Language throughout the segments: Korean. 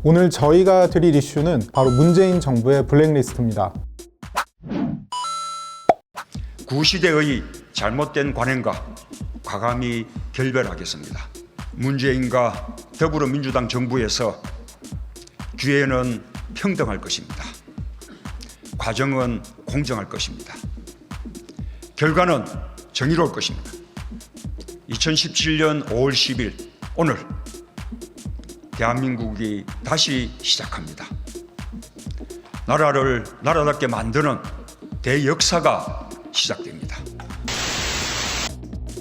오늘 저희가 드릴 이슈는 바로 문재인 정부의 블랙리스트입니다. 구시대의 잘못된 관행과 과감히 결별하겠습니다. 문재인과 더불어민주당 정부에서 기회는 평등할 것입니다. 과정은 공정할 것입니다. 결과는 정의로울 것입니다. 2017년 5월 10일 오늘 대한민국이 다시 시작합니다. 나라를 나라답게 만드는 대역사가 시작됩니다.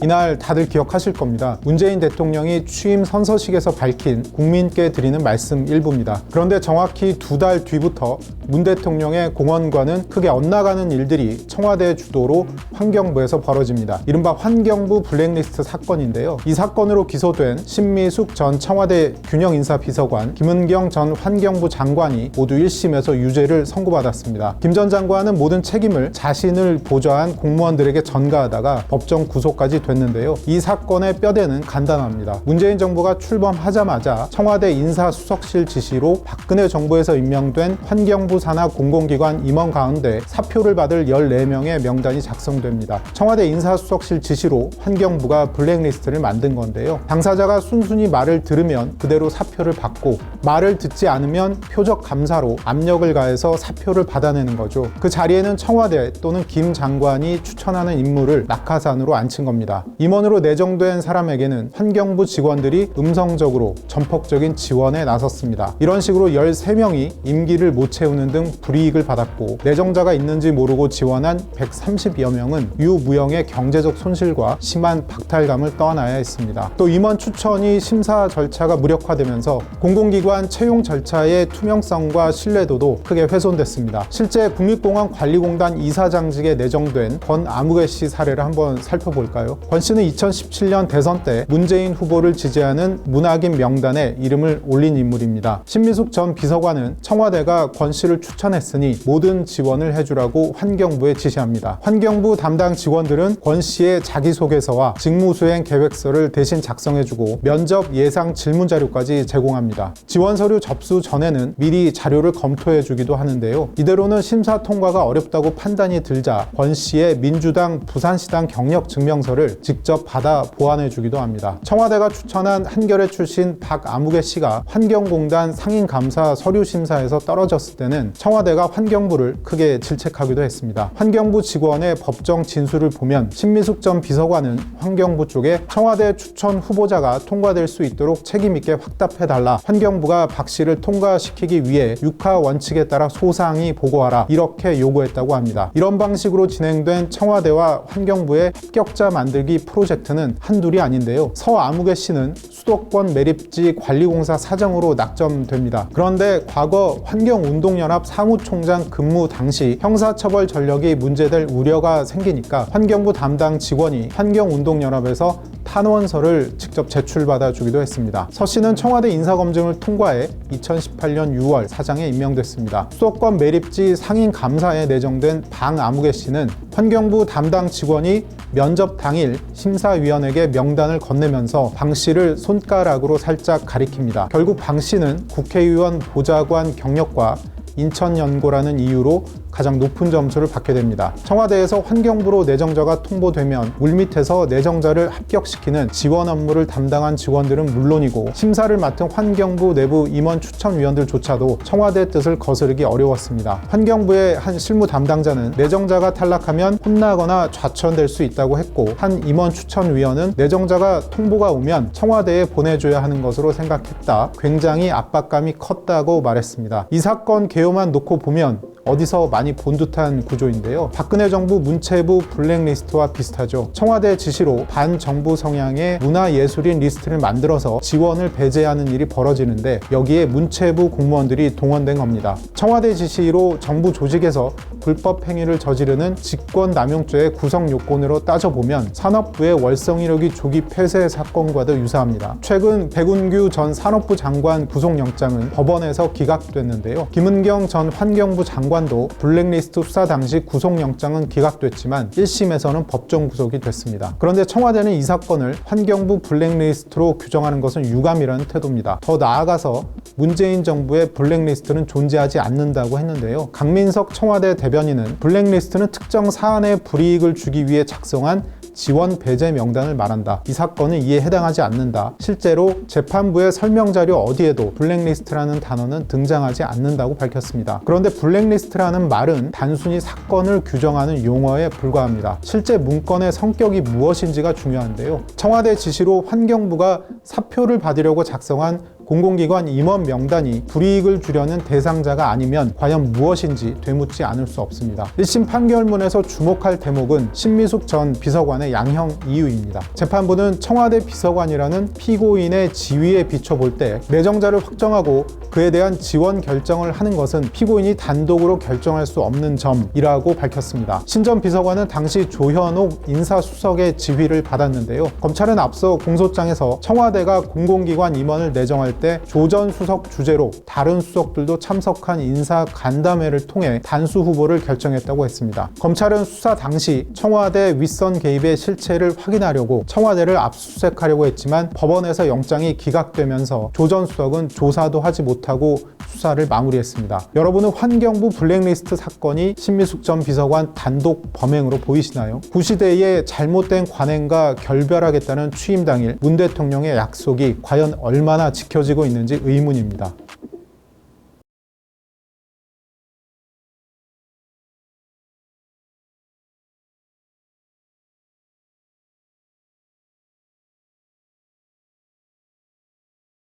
이날 다들 기억하실 겁니다. 문재인 대통령이 취임 선서식에서 밝힌 국민께 드리는 말씀 일부입니다. 그런데 정확히 2달 뒤부터 문 대통령의 공언과는 크게 엇나가는 일들이 청와대 주도로 환경부에서 벌어집니다. 이른바 환경부 블랙리스트 사건인데요. 이 사건으로 기소된 신미숙 전 청와대 균형인사비서관, 김은경 전 환경부 장관이 모두 1심에서 유죄를 선고받았습니다. 김 전 장관은 모든 책임을 자신을 보좌한 공무원들에게 전가하다가 법정 구속까지 됐는데요. 이 사건의 뼈대는 간단합니다. 문재인 정부가 출범하자마자 청와대 인사수석실 지시로 박근혜 정부에서 임명된 환경부 산하 공공기관 임원 가운데 사표를 받을 14명의 명단이 작성됩니다. 청와대 인사수석실 지시로 환경부가 블랙리스트를 만든 건데요. 당사자가 순순히 말을 들으면 그대로 사표를 받고 말을 듣지 않으면 표적 감사로 압력을 가해서 사표를 받아내는 거죠. 그 자리에는 청와대 또는 김 장관이 추천하는 인물을 낙하산으로 앉힌 겁니다. 임원으로 내정된 사람에게는 환경부 직원들이 음성적으로 전폭적인 지원에 나섰습니다. 이런 식으로 13명이 임기를 못 채우는 등 불이익을 받았고, 내정자가 있는지 모르고 지원한 130여 명은 유무형의 경제적 손실과 심한 박탈감을 떠안아야 했습니다. 또 임원 추천이 심사 절차가 무력화되면서 공공기관 채용 절차의 투명성과 신뢰도도 크게 훼손됐습니다. 실제 국립공원관리공단 이사장직에 내정된 권아무개 씨 사례를 한번 살펴볼까요? 권 씨는 2017년 대선 때 문재인 후보를 지지하는 문학인 명단에 이름을 올린 인물입니다. 신미숙 전 비서관은 청와대가 권 씨를 추천했으니 모든 지원을 해주라고 환경부에 지시합니다. 환경부 담당 직원들은 권 씨의 자기소개서와 직무수행 계획서를 대신 작성해주고 면접 예상 질문 자료까지 제공합니다. 지원 서류 접수 전에는 미리 자료를 검토해주기도 하는데요. 이대로는 심사 통과가 어렵다고 판단이 들자 권 씨의 민주당 부산시당 경력 증명서를 직접 받아 보완해주기도 합니다. 청와대가 추천한 한겨레 출신 박아무개 씨가 환경공단 상임감사 서류심사에서 떨어졌을 때는 청와대가 환경부를 크게 질책하기도 했습니다. 환경부 직원의 법정 진술을 보면 신미숙 전 비서관은 환경부 쪽에 청와대 추천 후보자가 통과될 수 있도록 책임있게 확답해달라, 환경부가 박 씨를 통과시키기 위해 육하 원칙에 따라 소상히 보고하라, 이렇게 요구했다고 합니다. 이런 방식으로 진행된 청와대와 환경부의 합격자 만들기 프로젝트는 한둘이 아닌데요. 서아무개 씨는 수도권 매립지 관리공사 사정으로 낙점됩니다. 그런데 과거 환경운동연합 사무총장 근무 당시 형사처벌 전력이 문제될 우려가 생기니까 환경부 담당 직원이 환경운동연합에서 탄원서를 직접 제출받아 주기도 했습니다. 서 씨는 청와대 인사검증을 통과해 2018년 6월 사장에 임명됐습니다. 수도권 매립지 상임감사에 내정된 방아무개 씨는 환경부 담당 직원이 면접 당일 심사위원에게 명단을 건네면서 방 씨를 손가락으로 살짝 가리킵니다. 결국 방 씨는 국회의원 보좌관 경력과 인천연고라는 이유로 가장 높은 점수를 받게 됩니다. 청와대에서 환경부로 내정자가 통보되면 물밑에서 내정자를 합격시키는 지원 업무를 담당한 직원들은 물론이고 심사를 맡은 환경부 내부 임원 추천위원들조차도 청와대 뜻을 거스르기 어려웠습니다. 환경부의 한 실무 담당자는 내정자가 탈락하면 혼나거나 좌천될 수 있다고 했고, 한 임원 추천위원은 내정자가 통보가 오면 청와대에 보내줘야 하는 것으로 생각했다, 굉장히 압박감이 컸다고 말했습니다. 이 사건 개요만 놓고 보면 어디서 많이 본 듯한 구조인데요. 박근혜 정부 문체부 블랙리스트와 비슷하죠. 청와대 지시로 반정부 성향의 문화예술인 리스트를 만들어서 지원을 배제하는 일이 벌어지는데 여기에 문체부 공무원들이 동원된 겁니다. 청와대 지시로 정부 조직에서 불법 행위를 저지르는 직권남용죄의 구성 요건으로 따져보면 산업부의 월성이력이 조기 폐쇄 사건과도 유사합니다. 최근 백운규 전 산업부 장관 구속영장은 법원에서 기각됐는데요. 김은경 전 환경부 장관 비서관도 블랙리스트 수사 당시 구속영장은 기각됐지만 1심에서는 법정 구속이 됐습니다. 그런데 청와대는 이 사건을 환경부 블랙리스트로 규정하는 것은 유감이라는 태도입니다. 더 나아가서 문재인 정부의 블랙리스트는 존재하지 않는다고 했는데요. 강민석 청와대 대변인은 블랙리스트는 특정 사안에 불이익을 주기 위해 작성한 지원 배제 명단을 말한다. 이 사건은 이에 해당하지 않는다. 실제로 재판부의 설명 자료 어디에도 블랙리스트라는 단어는 등장하지 않는다고 밝혔습니다. 그런데 블랙리스트라는 말은 단순히 사건을 규정하는 용어에 불과합니다. 실제 문건의 성격이 무엇인지가 중요한데요. 청와대 지시로 환경부가 사표를 받으려고 작성한 공공기관 임원 명단이 불이익을 주려는 대상자가 아니면 과연 무엇인지 되묻지 않을 수 없습니다. 1심 판결문에서 주목할 대목은 신미숙 전 비서관의 양형 이유입니다. 재판부는 청와대 비서관이라는 피고인의 지위에 비춰볼 때 내정자를 확정하고 그에 대한 지원 결정을 하는 것은 피고인이 단독으로 결정할 수 없는 점이라고 밝혔습니다. 신 전 비서관은 당시 조현옥 인사수석의 지휘를 받았는데요. 검찰은 앞서 공소장에서 청와대가 공공기관 임원을 내정할 때 조 전 수석 주재로 다른 수석들도 참석한 인사 간담회를 통해 단수 후보를 결정했다고 했습니다. 검찰은 수사 당시 청와대 윗선 개입의 실체를 확인하려고 청와대를 압수수색하려고 했지만 법원에서 영장이 기각되면서 조 전 수석은 조사도 하지 못하고 수사를 마무리했습니다. 여러분은 환경부 블랙리스트 사건이 신미숙 전 비서관 단독 범행으로 보이시나요? 구시대의 잘못된 관행과 결별하겠다는 취임 당일 문 대통령의 약속이 과연 얼마나 지켜지고 있는지 의문입니다.